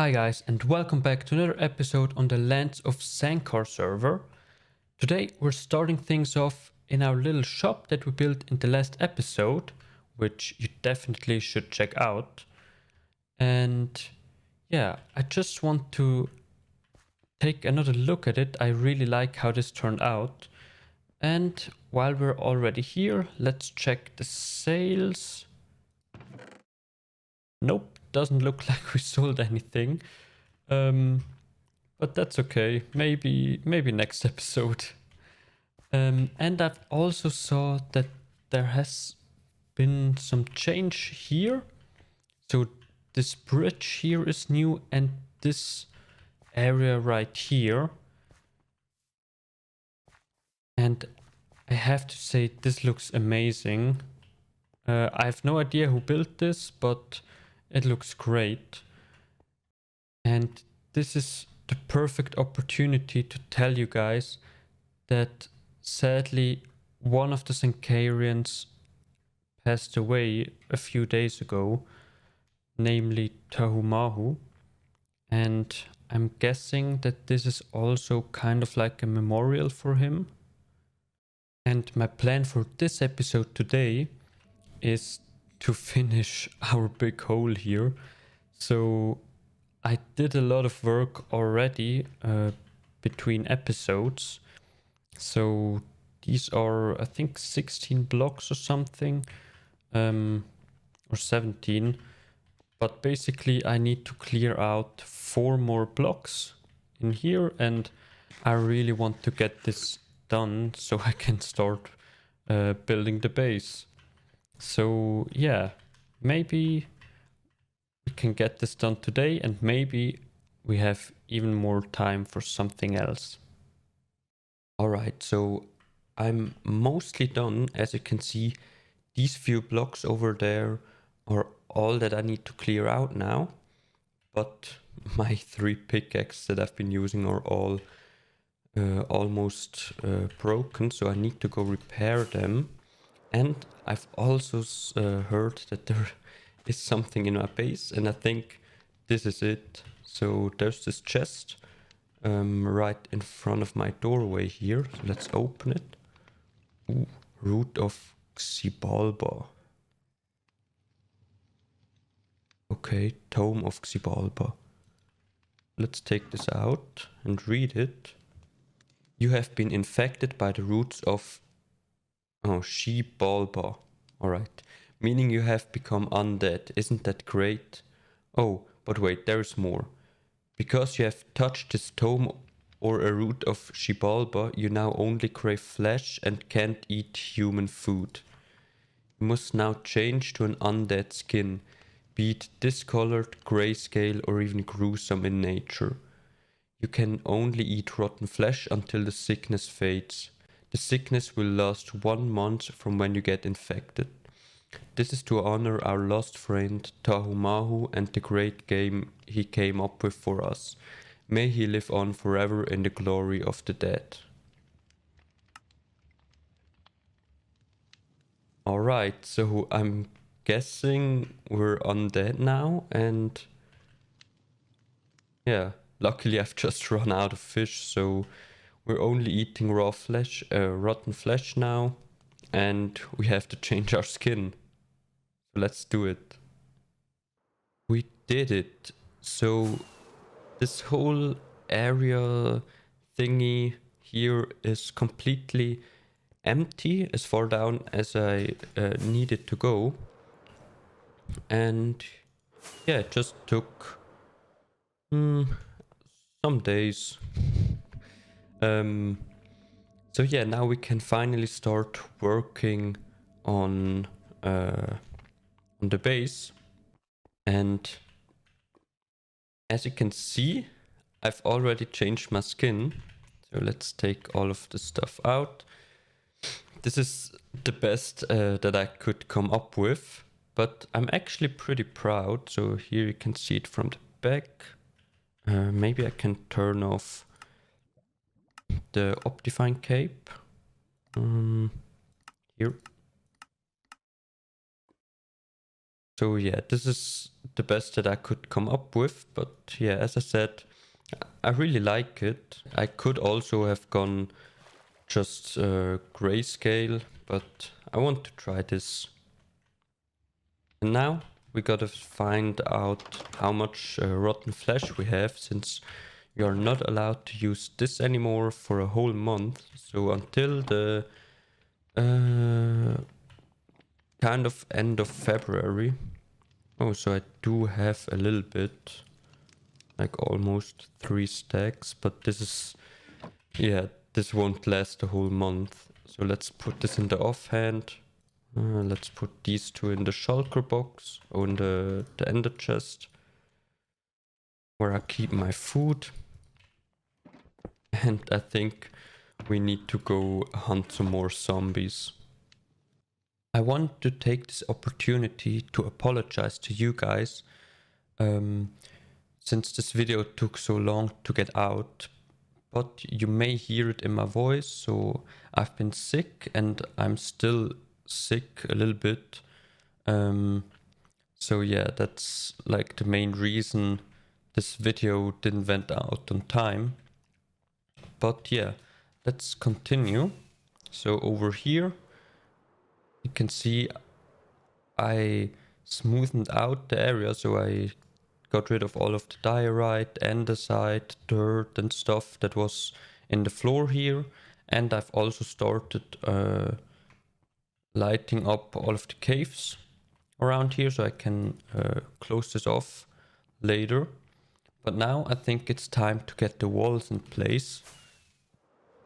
Hi guys, and welcome back to another episode on the Lands of Zankar server. Today we're starting things off in our little shop that we built in the last episode, which you definitely should check out. And yeah, I just want to take another look at it. I really like how this turned out. And while we're already here, let's check the sales. Nope, doesn't look like we sold anything. But that's okay. Maybe next episode. And I've also saw that there has been some change here. So this bridge here is new, and this area right here. And I have to say, this looks amazing. I have no idea who built this, but it looks great. And this is the perfect opportunity to tell you guys that sadly one of the Zankarians passed away a few days ago, namely Tahumahu, and I'm guessing that this is also kind of like a memorial for him. And my plan for this episode today is to finish our big hole here. So I did a lot of work already between episodes. So these are, I think, 16 blocks or something, or 17. But basically I need to clear out 4 more blocks in here, and I really want to get this done so I can start building the base. So yeah, maybe we can get this done today, and maybe we have even more time for something else. Alright, so I'm mostly done. As you can see, these few blocks over there are all that I need to clear out now. But my 3 pickaxes that I've been using are all almost broken, so I need to go repair them. And I've also heard that there is something in my base, and I think this is it. So there's this chest right in front of my doorway here. So let's open it. Ooh, root of Xibalba. Okay, tome of Xibalba. Let's take this out and read it. You have been infected by the roots of Xibalba. Alright. Meaning you have become undead. Isn't that great? Oh, but wait, there's more. Because you have touched this tome or a root of Xibalba, you now only crave flesh and can't eat human food. You must now change to an undead skin, be it discolored, grayscale, or even gruesome in nature. You can only eat rotten flesh until the sickness fades. The sickness will last 1 month from when you get infected. This is to honor our lost friend Tahumahu and the great game he came up with for us. May he live on forever in the glory of the dead. Alright, so I'm guessing we're undead now, and yeah, luckily I've just run out of fish, so we're only eating raw flesh, rotten flesh now, and we have to change our skin. So let's do it. We did it. So this whole area thingy here is completely empty as far down as I needed to go. And yeah, it just took some days. So yeah, now we can finally start working on the base. And as you can see, I've already changed my skin. So let's take all of the stuff out. This is the best that I could come up with, but I'm actually pretty proud. So here you can see it from the back. Maybe I can turn off the Optifine cape. Here. So yeah, this is the best that I could come up with, but yeah, as I said, I really like it. I could also have gone just grayscale, but I want to try this. And now we gotta find out how much rotten flesh we have, since we are not allowed to use this anymore for a whole month. So until the kind of end of February. Oh, so I do have a little bit, like almost 3 stacks, but this is, yeah, this won't last a whole month. So let's put this in the offhand. Let's put these 2 in the shulker box, or in the ender chest, where I keep my food. And I think we need to go hunt some more zombies. I want to take this opportunity to apologize to you guys, since this video took so long to get out, but you may hear it in my voice. So I've been sick, and I'm still sick a little bit. So yeah, that's like the main reason this video didn't went out on time. But yeah, let's continue. So over here, you can see I smoothed out the area, so I got rid of all of the diorite, andesite, dirt and stuff that was in the floor here. And I've also started lighting up all of the caves around here, so I can close this off later. But now I think it's time to get the walls in place.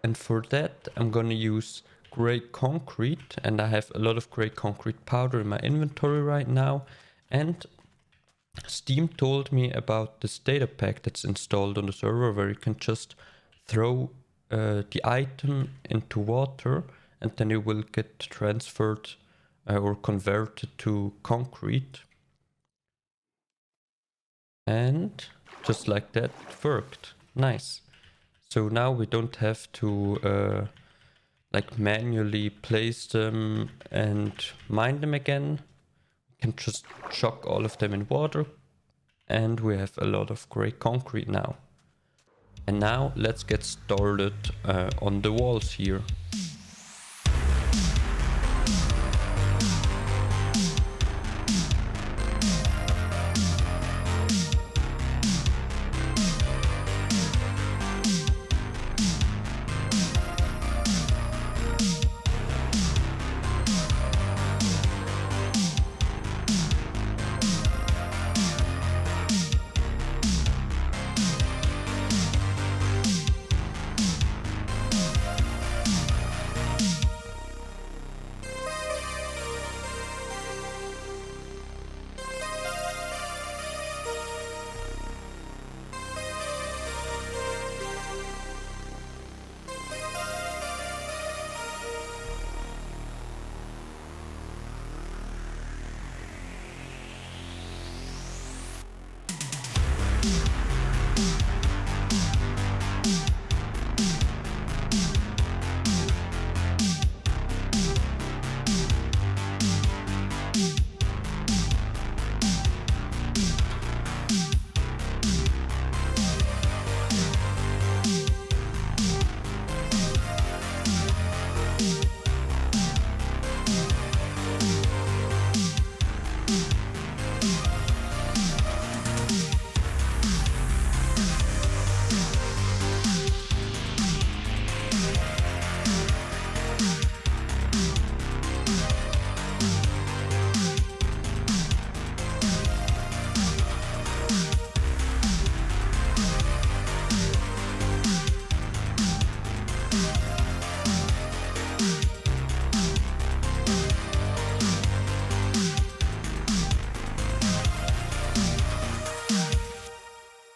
And for that, I'm gonna use grey concrete, and I have a lot of grey concrete powder in my inventory right now. And Steam told me about this data pack that's installed on the server, where you can just throw the item into water, and then it will get transferred or converted to concrete. And just like that, it worked. Nice. So now we don't have to like manually place them and mine them again. We can just chuck all of them in water, and we have a lot of grey concrete now. And now let's get started on the walls here.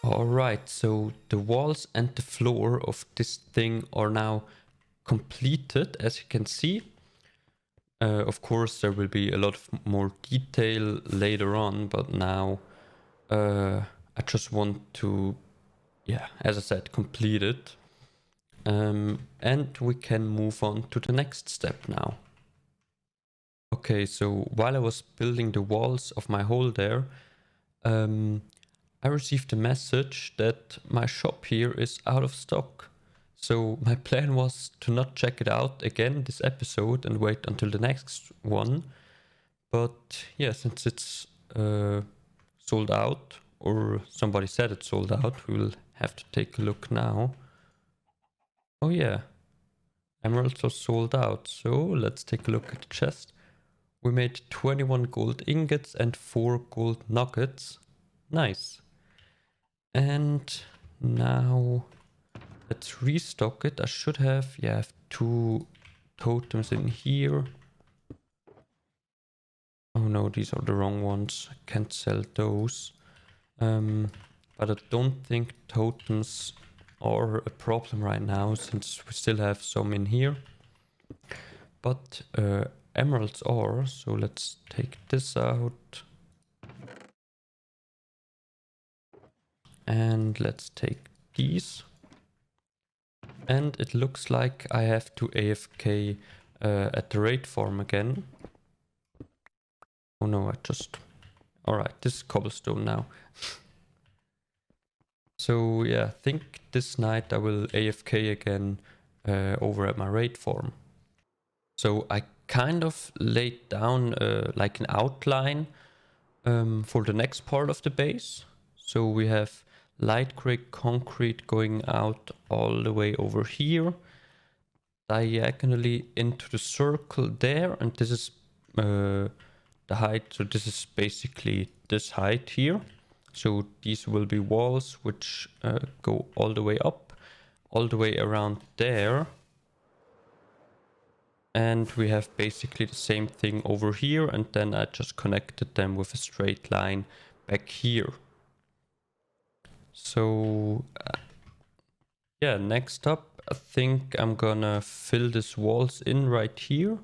Alright, so the walls and the floor of this thing are now completed, as you can see. Of course, there will be a lot of more detail later on, but now I just want to, yeah, as I said, complete it. And we can move on to the next step now. Okay, so while I was building the walls of my hole there, I received a message that my shop here is out of stock. So my plan was to not check it out again this episode and wait until the next one. But yeah, since it's sold out, or somebody said it's sold out, we will have to take a look now. Oh yeah, emeralds are sold out, so let's take a look at the chest. We made 21 gold ingots and 4 gold nuggets. Nice. And now let's restock it. I should have, yeah, I have 2 totems in here. Oh no, these are the wrong ones. I can't sell those. But I don't think totems are a problem right now, since we still have some in here. But emeralds are, so let's take this out. And let's take these. And it looks like I have to AFK at the raid farm again. Oh no, I just... Alright, this is cobblestone now. So yeah, I think this night I will AFK again over at my raid farm. So I kind of laid down like an outline for the next part of the base. So we have light gray concrete going out all the way over here, diagonally into the circle there, and this is the height. So this is basically this height here. So these will be walls which go all the way up, all the way around there. And we have basically the same thing over here, and then I just connected them with a straight line back here. So yeah, next up I think I'm gonna fill these walls in right here,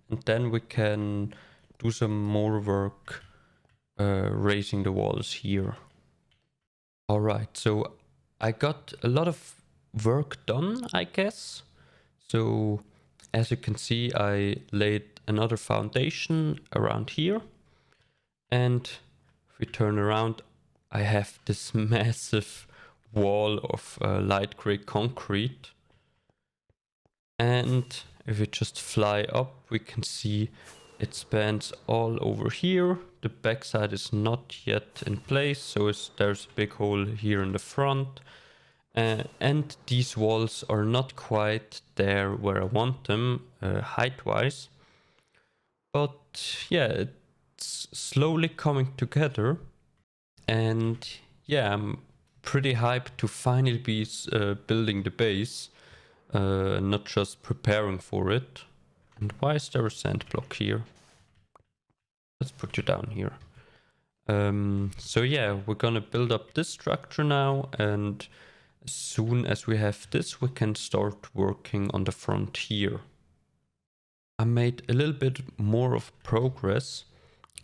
and then we can do some more work raising the walls here. Alright, so I got a lot of work done, I guess. So as you can see, I laid another foundation around here, and if we turn around, I have this massive wall of light gray concrete. And if we just fly up, we can see it spans all over here. The backside is not yet in place, so there's a big hole here in the front. And these walls are not quite there where I want them height-wise. But yeah, it's slowly coming together. And yeah, I'm pretty hyped to finally be building the base, not just preparing for it. And why is there a sand block here? Let's put you down here. So yeah, we're gonna build up this structure now, and as soon as we have this, we can start working on the front here. I made a little bit more of progress,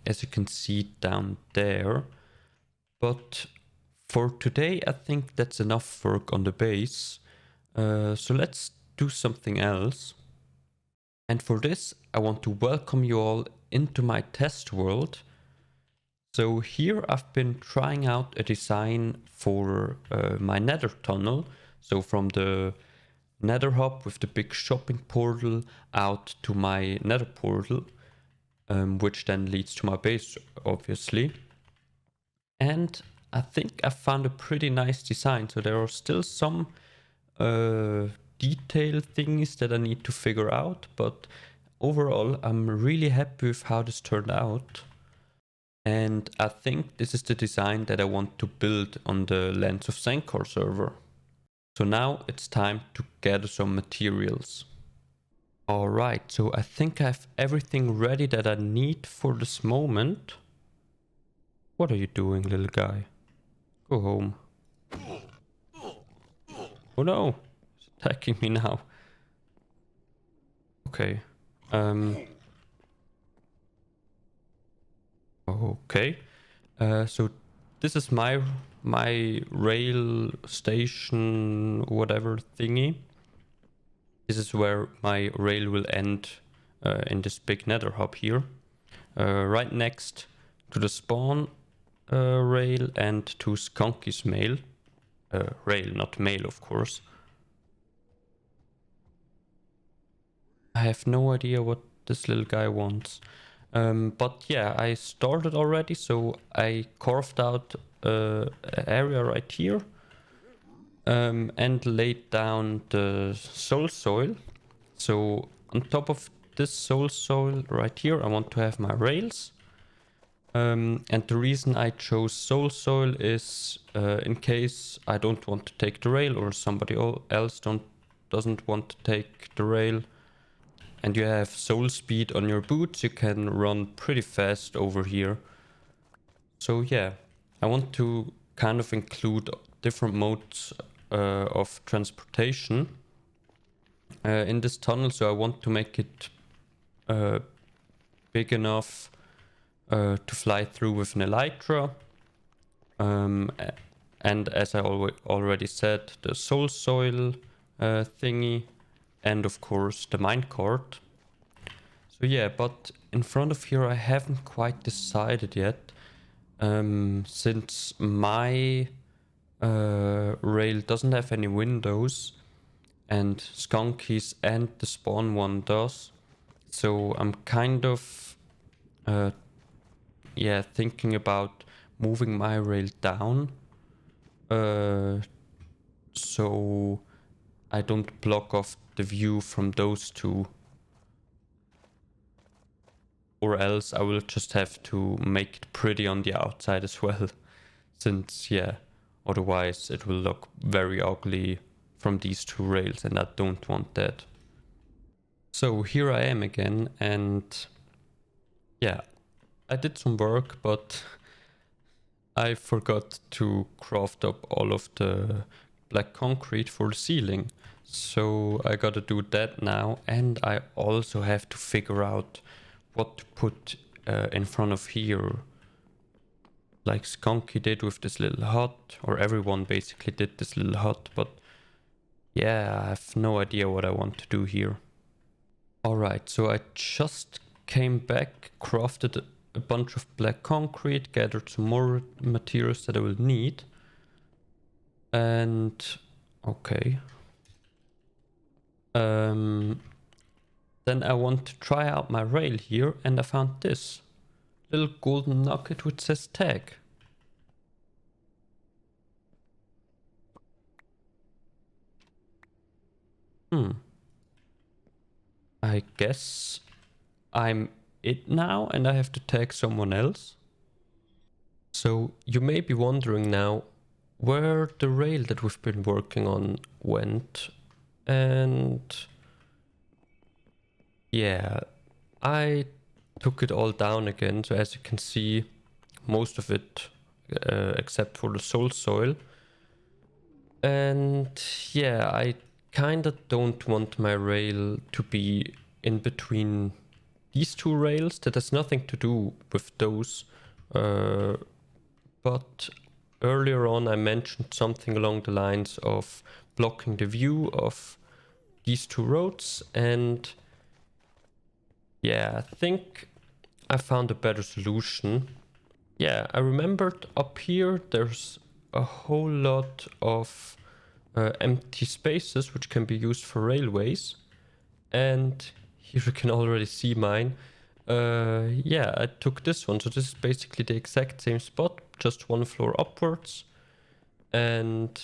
as you can see down there. But for today, I think that's enough work on the base. So let's do something else. And for this, I want to welcome you all into my test world. So here I've been trying out a design for my Nether tunnel. So from the Nether hub with the big shopping portal out to my Nether portal, which then leads to my base, obviously. And I think I found a pretty nice design. So there are still some detail things that I need to figure out, but overall I'm really happy with how this turned out. And I think this is the design that I want to build on the Lands of Zankar server. So now it's time to gather some materials. Alright, so I think I have everything ready that I need for this moment. What are you doing, little guy? Go home. Oh no! It's attacking me now. Okay. Okay. So this is my rail station, whatever thingy. This is where my rail will end in this big nether hub here, right next to the spawn rail and to Skunkee's rail, not mail of course. I have no idea what this little guy wants. But yeah, I started already, so I carved out an area right here and laid down the soul soil. So on top of this soul soil right here, I want to have my rails. And the reason I chose soul soil is in case I don't want to take the rail or somebody else doesn't want to take the rail, and you have soul speed on your boots, you can run pretty fast over here. So yeah, I want to kind of include different modes of transportation in this tunnel. So I want to make it big enough to fly through with an elytra. And as I already said, the soul soil thingy, and of course the minecart. So yeah, but in front of here I haven't quite decided yet, since my rail doesn't have any windows and Skunkee's and the spawn one does. So I'm kind of yeah, thinking about moving my rail down so I don't block off the view from those two, or else I will just have to make it pretty on the outside as well, since yeah, otherwise it will look very ugly from these two rails and I don't want that. So here I am again, and yeah, I did some work, but I forgot to craft up all of the black concrete for the ceiling. So I gotta do that now, and I also have to figure out what to put in front of here. Like Skunkee did with this little hut, or everyone basically did this little hut, but yeah, I have no idea what I want to do here. Alright, so I just came back, crafted a bunch of black concrete, gathered some more materials that I will need. And okay. Then I want to try out my rail here, and I found this little golden nugget which says tag. I guess I'm it now and I have to tag someone else. So you may be wondering now where the rail that we've been working on went, and yeah, I took it all down again. So as you can see, most of it except for the soul soil. And yeah, I kinda don't want my rail to be in between these two rails. That has nothing to do with those, but earlier on I mentioned something along the lines of blocking the view of these two roads, and yeah, I think I found a better solution. Yeah, I remembered up here there's a whole lot of empty spaces which can be used for railways, and here you can already see mine. Yeah, I took this one, so this is basically the exact same spot, just one floor upwards. And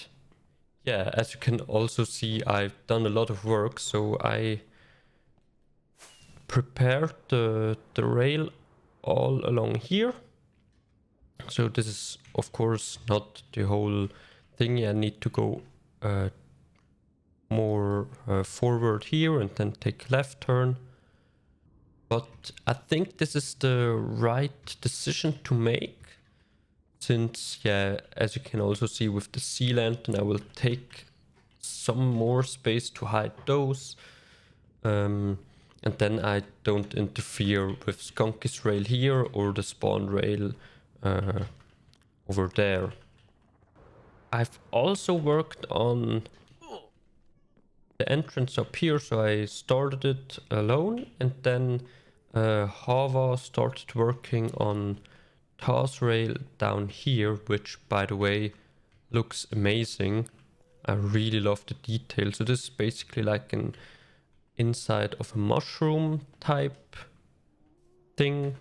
yeah, as you can also see, I've done a lot of work, so I prepared the rail all along here. So this is of course not the whole thing. I need to go more forward here and then take a left turn. But I think this is the right decision to make, since yeah, as you can also see with the sea lantern, I will take some more space to hide those. And then I don't interfere with Skunkee's rail here or the spawn rail over there. I've also worked on the entrance up here, so I started it alone, and then Hava started working on TAS rail down here, which by the way looks amazing. I really love the detail. So this is basically like an inside of a mushroom type thing.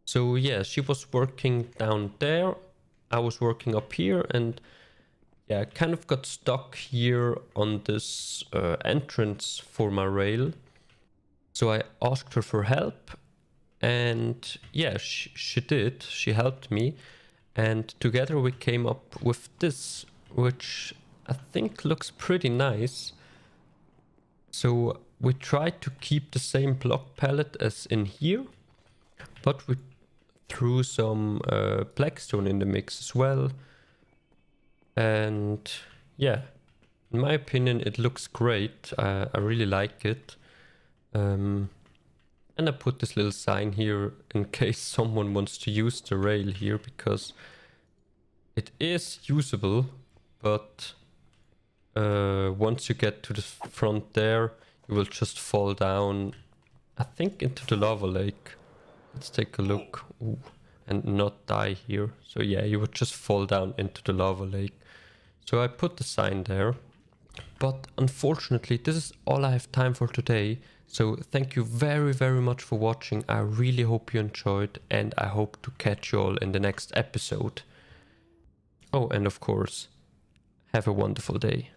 So yeah, she was working down there, I was working up here, and yeah, I kind of got stuck here on this entrance for my rail. So I asked her for help, and yeah, she did. She helped me, and together we came up with this, which I think looks pretty nice. So we tried to keep the same block palette as in here, but we threw some blackstone in the mix as well. And yeah, in my opinion it looks great. I really like it. And I put this little sign here in case someone wants to use the rail here, because it is usable, but once you get to the front there, you will just fall down, I think, into the lava lake. Let's take a look. Ooh, and not die here. So yeah, you would just fall down into the lava lake. So I put the sign there. But unfortunately, this is all I have time for today. So thank you very, very much for watching. I really hope you enjoyed, and I hope to catch you all in the next episode. Oh, and of course, have a wonderful day.